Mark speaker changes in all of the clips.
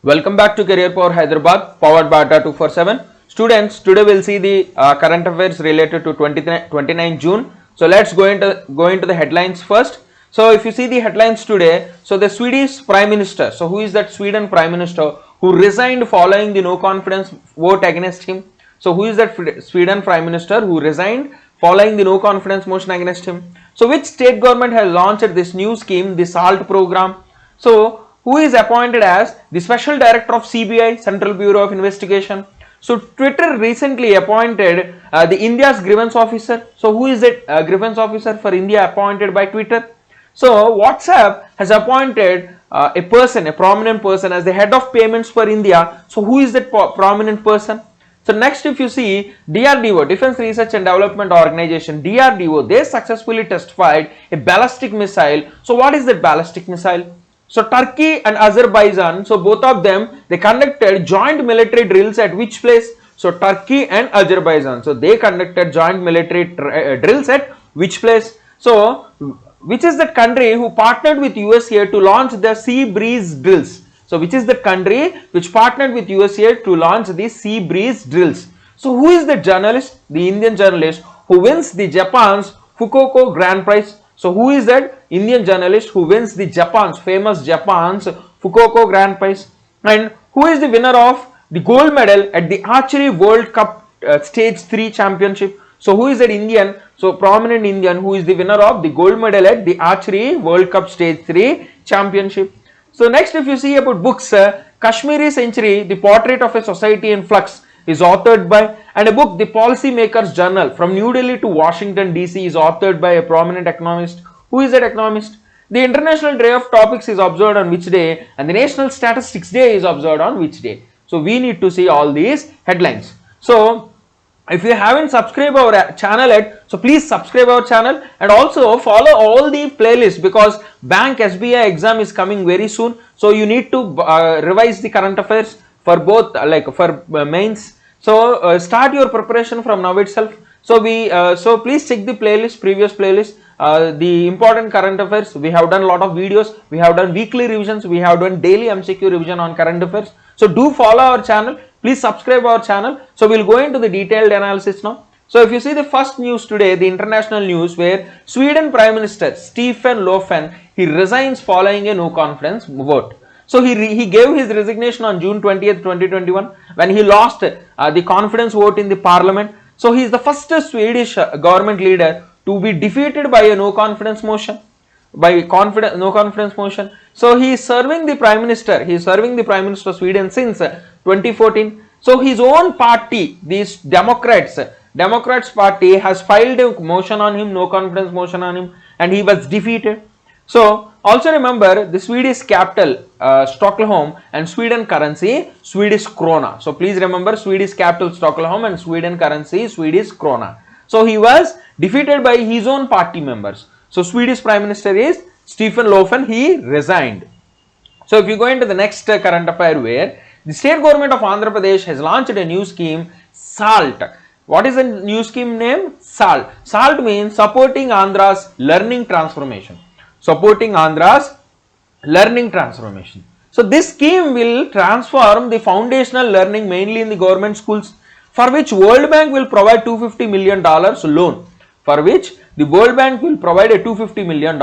Speaker 1: Welcome back to Career Power Hyderabad, powered by ATA 247. Students, today we'll see the current affairs related to 29 June. So let's go into the headlines first. So if you see the headlines today, so the Swedish Prime Minister, so who is that Sweden Prime Minister who resigned following the no confidence vote against him? So who is that Sweden Prime Minister who resigned following the no confidence motion against him? So which state government has launched this new scheme, the SALT program? So who is appointed as the Special Director of CBI, Central Bureau of Investigation? So Twitter recently appointed the India's grievance officer. So who is that grievance officer for India appointed by Twitter? So WhatsApp has appointed a prominent person as the head of payments for India. So who is that prominent person? So next, if you see DRDO, Defense Research and Development Organization, DRDO, they successfully testified a ballistic missile. So what is that ballistic missile? So Turkey and Azerbaijan, so both of them, they conducted joint military drills at which place? So Turkey and Azerbaijan, so they conducted joint military drills at which place? So which is the country who partnered with USA to launch the Sea Breeze drills? So which is the country which partnered with USA to launch the Sea Breeze drills? So who is the journalist, the Indian journalist who wins the Japan's Fukuoka Grand Prize? So who is that Indian journalist who wins the famous Japan's Fukuoka Grand Prize? And who is the winner of the gold medal at the Archery World Cup Stage 3 Championship? So who is that Indian, so prominent Indian who is the winner of the gold medal at the Archery World Cup Stage 3 Championship? So next, if you see about books, Kashmiri Century, the Portrait of a Society in Flux is authored by, and a book, The Policy Makers Journal, from New Delhi to Washington DC, is authored by a prominent economist. Who is that economist? The International Day of Topics is observed on which day, and the National Statistics Day is observed on which day. So we need to see all these headlines. So if you haven't subscribed our channel yet, so please subscribe our channel and also follow all the playlists, because Bank SBI exam is coming very soon. So you need to revise the current affairs for both for mains. So start your preparation from now itself. So please check the previous playlist, the important current affairs. We have done a lot of videos, we have done weekly revisions, we have done daily MCQ revision on current affairs. So do follow our channel, please subscribe our channel. So we'll go into the detailed analysis now. So if you see the first news today, the international news, where Sweden Prime Minister Stefan Löfven, he resigns following a no confidence vote. So he gave his resignation on June 20th, 2021 when he lost the confidence vote in the parliament. So he is the first Swedish government leader to be defeated by a no confidence motion. So he is serving the prime minister. He is serving the prime minister of Sweden since 2014. So his own party, these Democrats party, has filed a motion on him, no confidence motion on him, and he was defeated. So also remember the Swedish capital Stockholm and Sweden currency Swedish krona. So please remember Swedish capital Stockholm and Sweden currency Swedish krona. So he was defeated by his own party members. So Swedish Prime Minister is Stefan Löfven, he resigned. So if you go into the next current affair, where the state government of Andhra Pradesh has launched a new scheme, SALT. What is the new scheme name? SALT. SALT means Supporting Andhra's Learning Transformation. Supporting Andhra's learning transformation. So this scheme will transform the foundational learning mainly in the government schools, for which World Bank will provide $250 million loan. For which the World Bank will provide a $250 million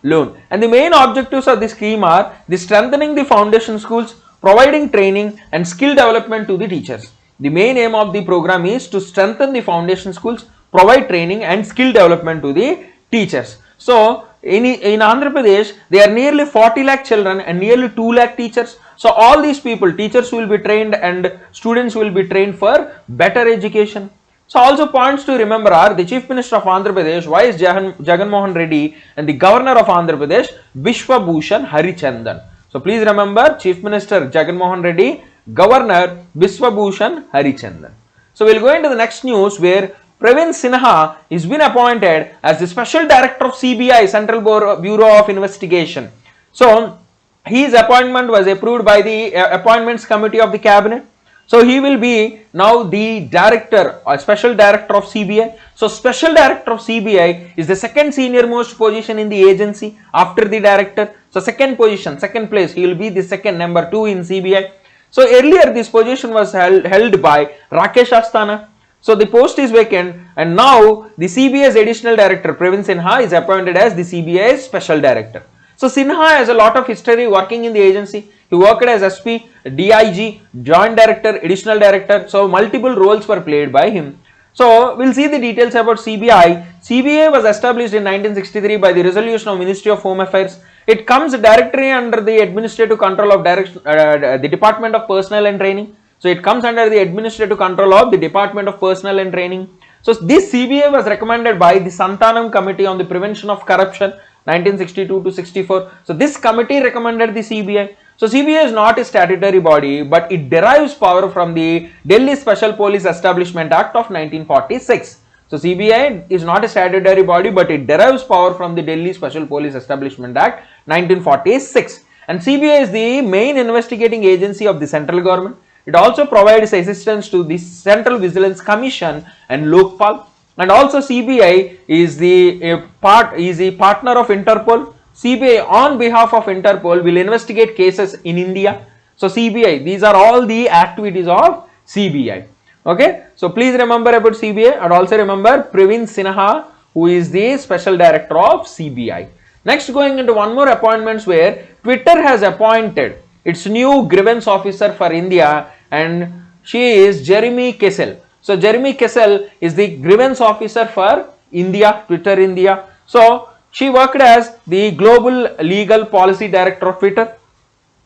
Speaker 1: loan. And the main objectives of the scheme are the strengthening the foundation schools, providing training and skill development to the teachers. The main aim of the program is to strengthen the foundation schools, provide training and skill development to the teachers. So in Andhra Pradesh, there are nearly 40 lakh children and nearly 2 lakh teachers. So all these people, teachers will be trained and students will be trained for better education. So also points to remember are the Chief Minister of Andhra Pradesh, Y.S. Jagan Mohan Reddy, and the Governor of Andhra Pradesh, Bishwa Bhushan Harichandan. So please remember Chief Minister Jagan Mohan Reddy, Governor Bishwa Bhushan Harichandan. So we'll go into the next news, where Pravin Sinha has been appointed as the Special Director of CBI, Central Bureau of Investigation. So his appointment was approved by the Appointments Committee of the Cabinet. So he will be now the director or special director of CBI. So special director of CBI is the second senior most position in the agency after the director. So second position, second place, he will be the second, number 2 in CBI. So earlier this position was held by Rakesh Asthana. So the post is vacant, and now the CBI's additional director Praveen Sinha is appointed as the CBI's special director. So Sinha has a lot of history working in the agency. He worked as SP, DIG, joint director, additional director. So multiple roles were played by him. So we'll see the details about CBI. CBI was established in 1963 by the resolution of Ministry of Home Affairs. It comes directly under the administrative control of the Department of Personnel and Training. So it comes under the administrative control of the Department of Personnel and Training. So this CBI was recommended by the Santanam Committee on the Prevention of Corruption 1962 to 64. So this committee recommended the CBI. So CBI is not a statutory body, but it derives power from the Delhi Special Police Establishment Act of 1946. So CBI is not a statutory body, but it derives power from the Delhi Special Police Establishment Act 1946. And CBI is the main investigating agency of the central government. It also provides assistance to the Central Vigilance Commission and Lokpal. And also CBI is a partner of Interpol. CBI on behalf of Interpol will investigate cases in India. So CBI, these are all the activities of CBI. Okay, so please remember about CBI, and also remember Praveen Sinha, who is the special director of CBI. Next, going into one more appointments where Twitter has appointed its new grievance officer for India, and she is Jeremy Kessel. So Jeremy Kessel is the grievance officer for India, Twitter India. So she worked as the global legal policy director of Twitter.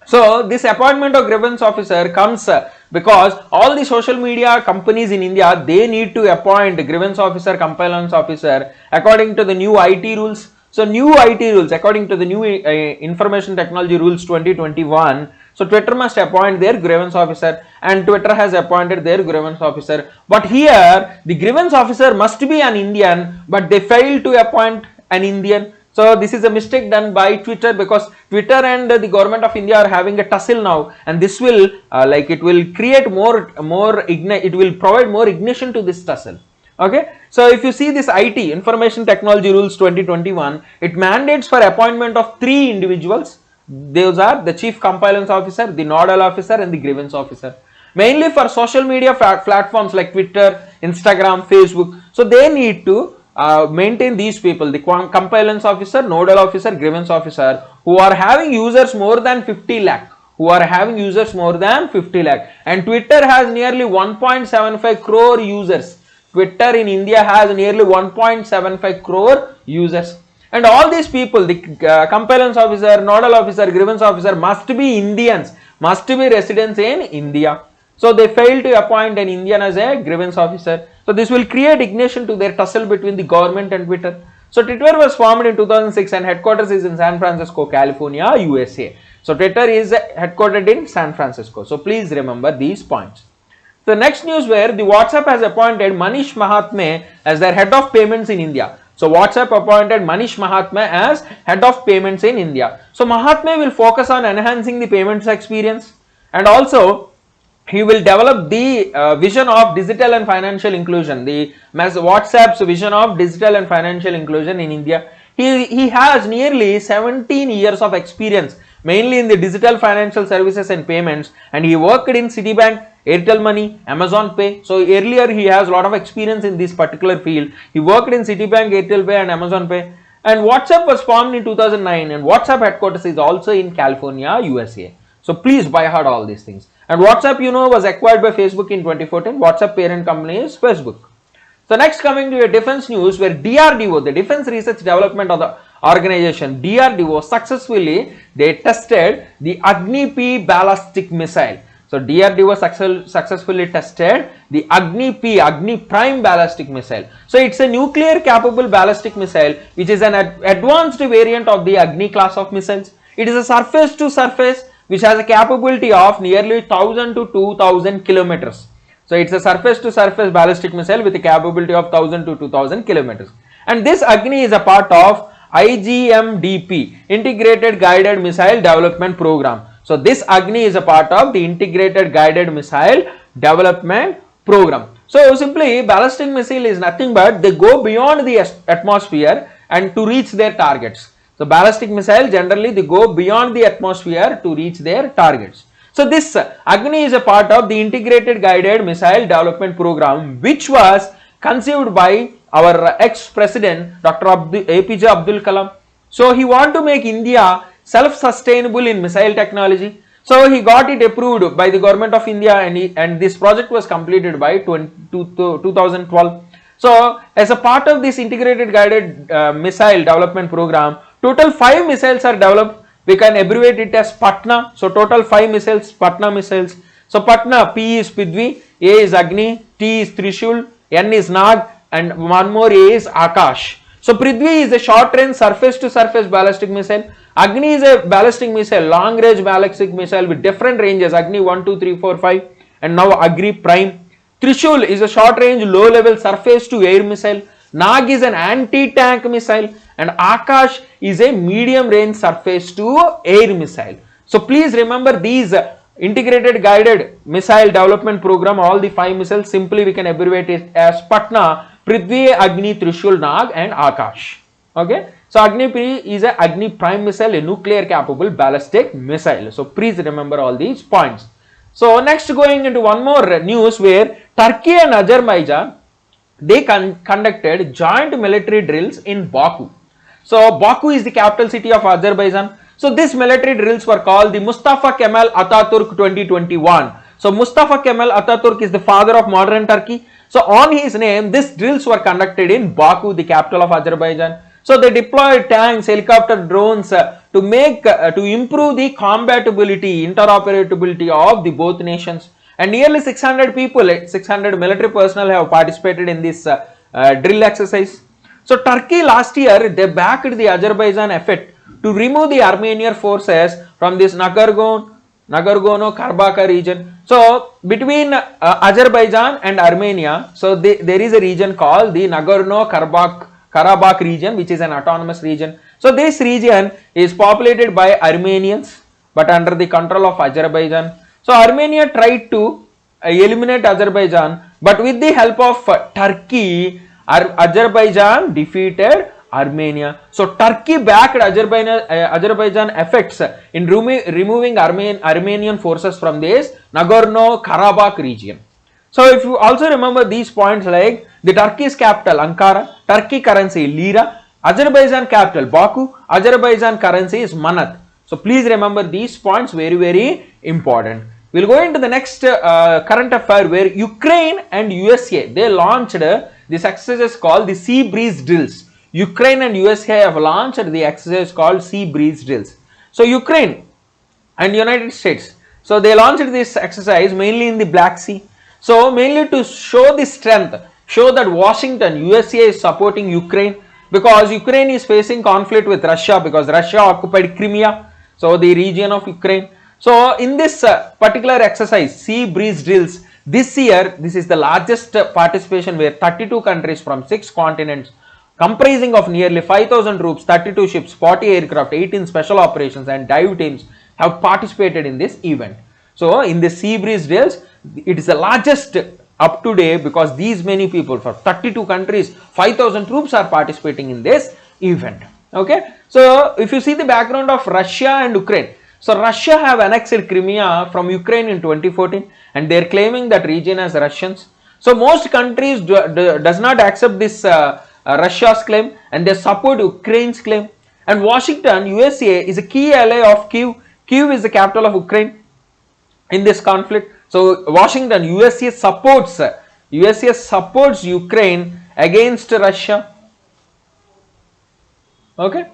Speaker 1: So this appointment of grievance officer comes because all the social media companies in India, they need to appoint grievance officer, compliance officer according to the new IT rules. So new IT rules, according to the new information technology rules 2021, so Twitter must appoint their grievance officer, and Twitter has appointed their grievance officer. But here the grievance officer must be an Indian, but they failed to appoint an Indian. So this is a mistake done by Twitter, because Twitter and the government of India are having a tussle now, and this will it will create it will provide more ignition to this tussle. Okay, so if you see this IT information technology rules 2021, it mandates for appointment of 3 individuals. Those are the chief compliance officer, the nodal officer, and the grievance officer, mainly for social media platforms like Twitter, Instagram, Facebook. So they need to maintain these people, the compliance officer, nodal officer, grievance officer, who are having users more than 50 lakh, and Twitter has nearly 1.75 crore users. Twitter in India has nearly 1.75 crore users, and all these people, the compliance officer, nodal officer, grievance officer, must be Indians, must be residents in India. So they failed to appoint an Indian as a grievance officer. So this will create ignition to their tussle between the government and Twitter. So Twitter was formed in 2006 and headquarters is in San Francisco, California, USA. So Twitter is headquartered in San Francisco. So please remember these points. The next news where the WhatsApp has appointed Manish Mahatme as their head of payments in India. So WhatsApp appointed Manish Mahatme as head of payments in India. So Mahatme will focus on enhancing the payments experience, and also he will develop the vision of digital and financial inclusion, the WhatsApp's vision of digital and financial inclusion in India. He has nearly 17 years of experience, mainly in the digital financial services and payments, and he worked in Citibank, Airtel Money, Amazon Pay. So earlier he has a lot of experience in this particular field. He worked in Citibank, Airtel Pay and Amazon Pay. And WhatsApp was formed in 2009, and WhatsApp headquarters is also in California, USA. So please by heart all these things. And WhatsApp, was acquired by Facebook in 2014. WhatsApp parent company is Facebook. So next, coming to a defense news where DRDO, the Defense Research Development of the organization, DRDO successfully they tested the Agni-P ballistic missile. So DRDO successfully tested the Agni-P, Agni Prime ballistic missile. So it's a nuclear capable ballistic missile which is an advanced variant of the Agni class of missiles. It is a surface to surface which has a capability of nearly 1000 to 2000 kilometers. So it's a surface to surface ballistic missile with a capability of 1000 to 2000 kilometers. And this Agni is a part of IGMDP, Integrated Guided Missile Development Program. So this Agni is a part of the integrated guided missile development program. So simply ballistic missile is nothing but they go beyond the atmosphere and to reach their targets. So ballistic missile generally they go beyond the atmosphere to reach their targets. So this Agni is a part of the integrated guided missile development program which was conceived by our ex-president Dr. APJ Abdul Kalam. So he want to make India self-sustainable in missile technology. So he got it approved by the government of India and this project was completed by 2012. So as a part of this integrated guided missile development program, total 5 missiles are developed. We can abbreviate it as Patna. So total 5 missiles, Patna missiles. So Patna, P is Prithvi, A is Agni, T is Trishul, N is Nag and one more A is Akash. So Prithvi is a short range surface to surface ballistic missile. Agni is a ballistic missile, long range ballistic missile with different ranges, Agni 1, 2, 3, 4, 5 and now Agni Prime. Trishul is a short range low level surface to air missile. Nag is an anti-tank missile and Akash is a medium range surface to air missile. So please remember these integrated guided missile development program, all the 5 missiles, simply we can abbreviate it as Patna, Prithvi, Agni, Trishul, Nag and Akash. Okay. So Agni Pri is a Agni Prime missile, a nuclear capable ballistic missile. So please remember all these points. So next going into one more news where Turkey and Azerbaijan, they conducted joint military drills in Baku. So Baku is the capital city of Azerbaijan. So these military drills were called the Mustafa Kemal Atatürk 2021. So Mustafa Kemal Atatürk is the father of modern Turkey. So on his name, these drills were conducted in Baku, the capital of Azerbaijan. So they deployed tanks, helicopter, drones to improve the compatibility, interoperability of the both nations. And nearly 600 people, 600 military personnel have participated in this drill exercise. So Turkey last year, they backed the Azerbaijan effort to remove the Armenian forces from this Nagorno-Karabakh region. So between Azerbaijan and Armenia, so there is a region called the Nagorno-Karabakh region, which is an autonomous region. So this region is populated by Armenians, but under the control of Azerbaijan. So Armenia tried to eliminate Azerbaijan, but with the help of Turkey, Azerbaijan defeated Armenia. So Turkey backed Azerbaijan efforts in removing Armenian forces from this Nagorno-Karabakh region. So if you also remember these points like the Turkey's capital Ankara, Turkey currency Lira, Azerbaijan capital Baku, Azerbaijan currency is Manat. So please remember these points, very important. We'll go into the next current affair where Ukraine and USA, they launched this exercise called the Sea Breeze drills. Ukraine and USA have launched the exercise called Sea Breeze drills. So Ukraine and United States, so they launched this exercise mainly in the Black Sea. So mainly to show the strength, show that Washington, USA is supporting Ukraine because Ukraine is facing conflict with Russia because Russia occupied Crimea, so the region of Ukraine. So in this particular exercise, Sea Breeze drills, this year, this is the largest participation where 32 countries from 6 continents comprising of nearly 5,000 troops, 32 ships, 40 aircraft, 18 special operations and dive teams have participated in this event. So in the Sea Breeze drills, it is the largest up to date because these many people for 32 countries, 5,000 troops are participating in this event. Okay. So if you see the background of Russia and Ukraine, so Russia have annexed Crimea from Ukraine in 2014 and they are claiming that region as Russians. So most countries does not accept this Russia's claim and they support Ukraine's claim. And Washington, USA is a key ally of Kyiv. Kyiv is the capital of Ukraine in this conflict. So Washington, USA supports Ukraine against Russia. Okay.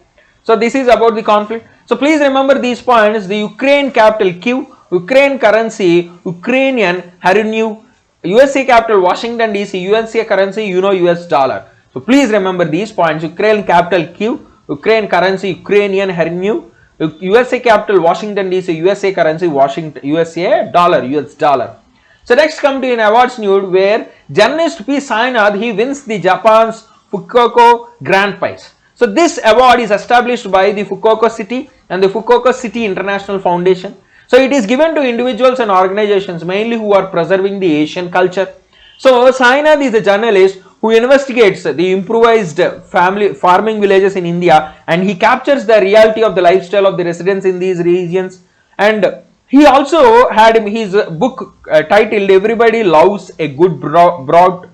Speaker 1: So this is about the conflict. So please remember these points. The Ukraine capital Kyiv, Ukraine currency Ukrainian hryvnia, USA capital Washington DC, USA currency US dollar. So please remember these points. Ukraine capital Kyiv, Ukraine currency Ukrainian hryvnia, USA capital Washington DC, USA currency USA dollar, US dollar. So next come to an awards news where journalist P. Sainath, he wins the Japan's Fukuoka Grand Prize. So this award is established by the Fukuoka City and the Fukuoka City International Foundation. So it is given to individuals and organizations mainly who are preserving the Asian culture. So Sainath is a journalist who investigates the improvised family farming villages in India, and he captures the reality of the lifestyle of the residents in these regions. And he also had his book titled Everybody Loves a Good Broad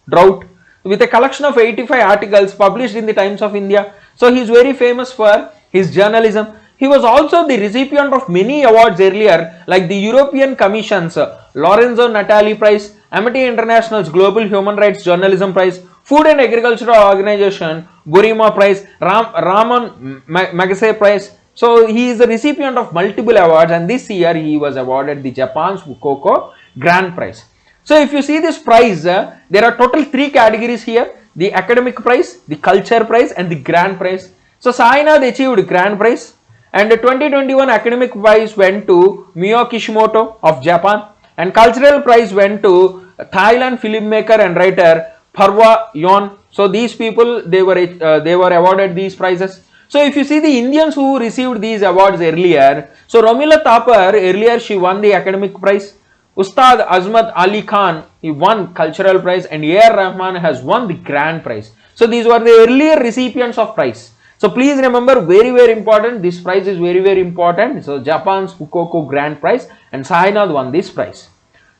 Speaker 1: Drought, with a collection of 85 articles published in the Times of India. So he is very famous for his journalism. He was also the recipient of many awards earlier, like the European Commission's Lorenzo Natali Prize, Amity International's Global Human Rights Journalism Prize, Food and Agricultural Organization Burima Prize, Ramon Magsaysay Prize. So he is the recipient of multiple awards, and this year he was awarded the Japan's Fukuoka Grand Prize. So if you see this prize, there are total 3 categories here: the academic prize, the culture prize, and the grand prize. So Sainath achieved grand prize, and the 2021 academic prize went to Mio Kishimoto of Japan, and cultural prize went to Thailand filmmaker and writer Parwa Yon. So these people, they were awarded these prizes. So if you see the Indians who received these awards earlier, so Romila Thapar, earlier she won the academic prize. Ustad Azmat Ali Khan, he won cultural prize, and A.R. Rahman has won the grand prize. So these were the earlier recipients of prize. So please remember, very important, this prize is very important. So Japan's Fukuoka Grand Prize, and Sainath won this prize.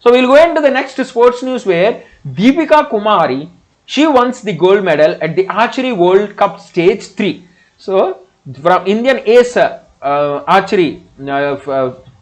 Speaker 1: So we'll go into the next sports news, where Deepika Kumari, she won the gold medal at the Archery World Cup Stage 3. So from Indian ace archery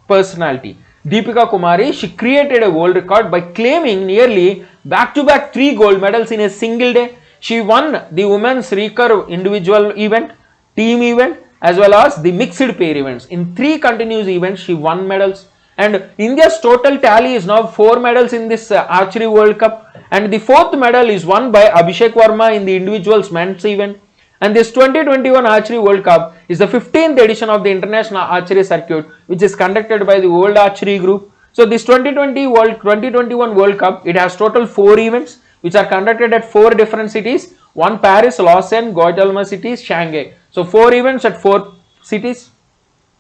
Speaker 1: personality Deepika Kumari, she created a world record by claiming nearly back-to-back 3 gold medals in a single day. She won the women's recurve individual event, team event, as well as the mixed pair events. In 3 continuous events, she won medals. And India's total tally is now 4 medals in this Archery World Cup. And the 4th medal is won by Abhishek Verma in the individuals men's event. And this 2021 Archery World Cup is the 15th edition of the International Archery Circuit, which is conducted by the World Archery Group. So this 2021 World Cup, it has total 4 events, which are conducted at 4 different cities: 1 Paris, Lausanne, Guatemala City, Shanghai. So 4 events at 4 cities.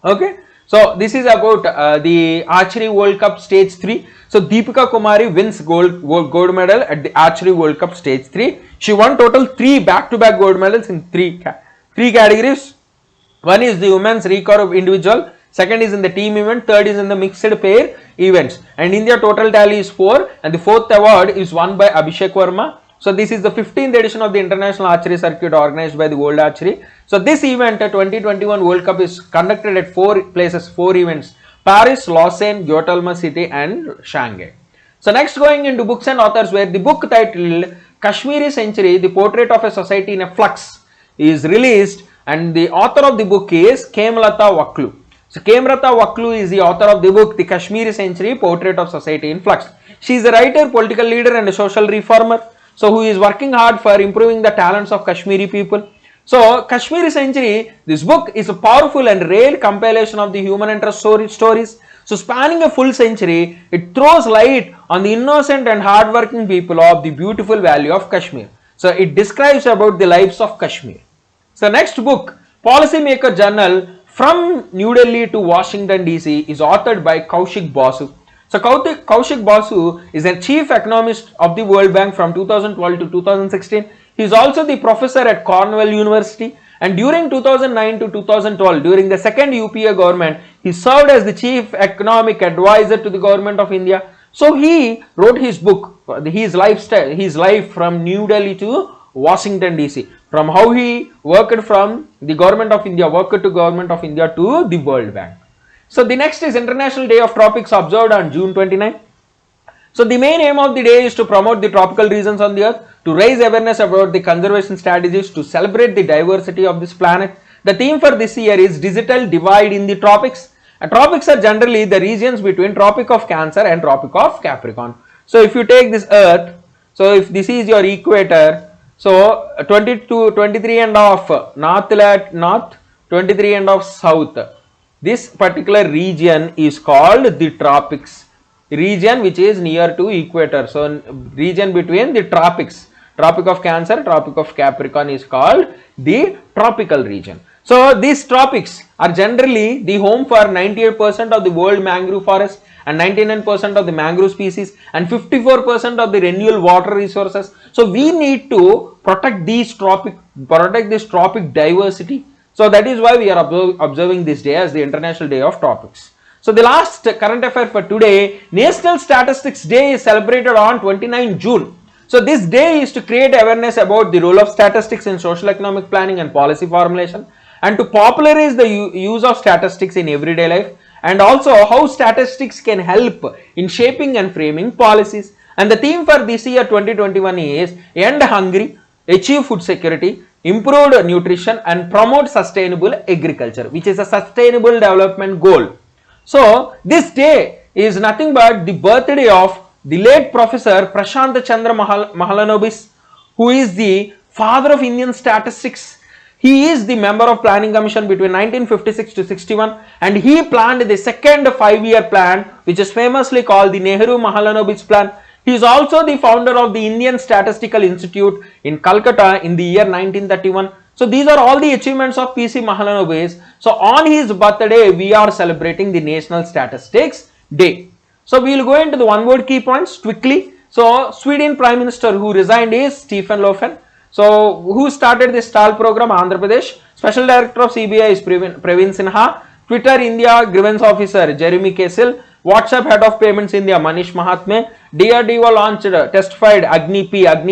Speaker 1: Okay. So this is about the Archery World Cup Stage 3. So Deepika Kumari wins gold medal at the Archery World Cup Stage 3. She won total 3 back-to-back gold medals in 3 categories. One is the women's recurve individual, second is in the team event, third is in the mixed pair events. And India total tally is 4, and the 4th award is won by Abhishek Verma. So this is the 15th edition of the International Archery Circuit organized by the World Archery. So this event, 2021 World Cup, is conducted at 4 places, 4 events: Paris, Lausanne, Guatemala City, and Shanghai. So next, going into books and authors, where the book titled Kashmiri Century, The Portrait of a Society in a Flux is released, and the author of the book is Kemlata Waklu. So Kemlata Waklu is the author of the book The Kashmiri Century, Portrait of Society in Flux. She is a writer, political leader, and a social reformer, so who is working hard for improving the talents of Kashmiri people. So Kashmiri Century, this book is a powerful and rare compilation of the human interest stories. So spanning a full century, it throws light on the innocent and hardworking people of the beautiful valley of Kashmir. So it describes about the lives of Kashmir. So next book, Policymaker Journal from New Delhi to Washington DC, is authored by Kaushik Basu. So Kaushik Basu is a chief economist of the World Bank from 2012 to 2016. He is also the professor at Cornell University, and during 2009 to 2012, during the second UPA government, he served as the chief economic advisor to the government of India. So he wrote his book, his life from New Delhi to Washington DC, from how he worked from the government of India, to the World Bank. So the next is International Day of Tropics, observed on June 29. So the main aim of the day is to promote the tropical regions on the earth, to raise awareness about the conservation strategies, to celebrate the diversity of this planet. The theme for this year is Digital Divide in the Tropics. Tropics are generally the regions between Tropic of Cancer and Tropic of Capricorn. So if you take this earth, so if this is your equator, so 23 and off north, 23 and off south. This particular region is called the tropics, region which is near to equator. So region between the tropics, Tropic of Cancer, Tropic of Capricorn, is called the tropical region. So these tropics are generally the home for 98% of the world mangrove forest and 99% of the mangrove species and 54% of the renewable water resources. So we need to protect this tropic diversity. So that is why we are observing this day as the International Day of Tropics. So the last current affair for today, National Statistics Day is celebrated on 29 June. So this day is to create awareness about the role of statistics in social economic planning and policy formulation, and to popularize the use of statistics in everyday life, and also how statistics can help in shaping and framing policies. And the theme for this year 2021 is End Hunger, Achieve Food Security, Improved Nutrition and Promote Sustainable Agriculture, which is a sustainable development goal. So this day is nothing but the birthday of the late Professor Prashant Chandra Mahalanobis, who is the father of Indian statistics. He is the member of Planning Commission between 1956 to 61, and he planned the second 5-year plan, which is famously called the Nehru Mahalanobis plan. He is also the founder of the Indian Statistical Institute in Calcutta in the year 1931. So these are all the achievements of PC Mahalanobis. So on his birthday, we are celebrating the National Statistics Day. So we will go into the one-word key points quickly. So Sweden Prime Minister who resigned is Stefan Löfven. So who started this STAL program? Andhra Pradesh. Special Director of CBI is Praveen Sinha. Twitter India Grievance Officer Jeremy Kessel. WhatsApp Head of Payments India Manish Mahatme. DRDO launched testified Agni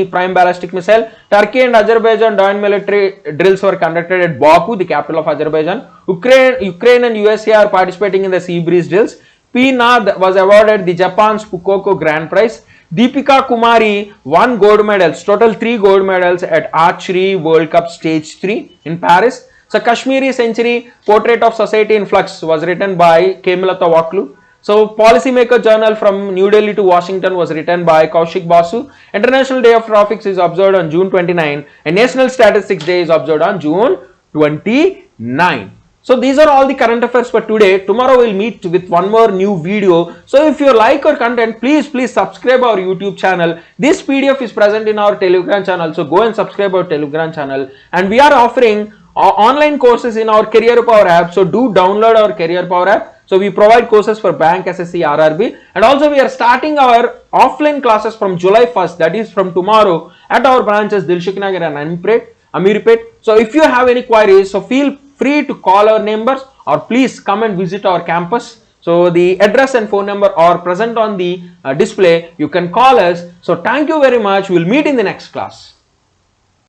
Speaker 1: Prime ballistic missile. Turkey and Azerbaijan joint military drills were conducted at Baku, the capital of Azerbaijan. Ukraine and USA are participating in the Sea Breeze drills. P. Nath was awarded the Japan's Fukuoka Grand Prize. Deepika Kumari won gold medals, total 3 gold medals at Archery World Cup Stage 3 in Paris. So Kashmiri Century Portrait of Society in Flux was written by Kemalata Waklu. So Policymaker Journal from New Delhi to Washington was written by Kaushik Basu. International Day of Tropics is observed on June 29 and National Statistics Day is observed on June 29. So these are all the current affairs for today. Tomorrow we'll meet with one more new video. So if you like our content, please subscribe our YouTube channel. This PDF is present in our Telegram channel. So go and subscribe our Telegram channel. And we are offering online courses in our Career Power app. So do download our Career Power app. So we provide courses for Bank, SSC, RRB, and also we are starting our offline classes from July 1st, that is from tomorrow, at our branches Dilshuk Nagar and Amirpet. So if you have any queries, so feel free to call our numbers or please come and visit our campus. So the address and phone number are present on the display. You can call us. So thank you very much. We'll meet in the next class.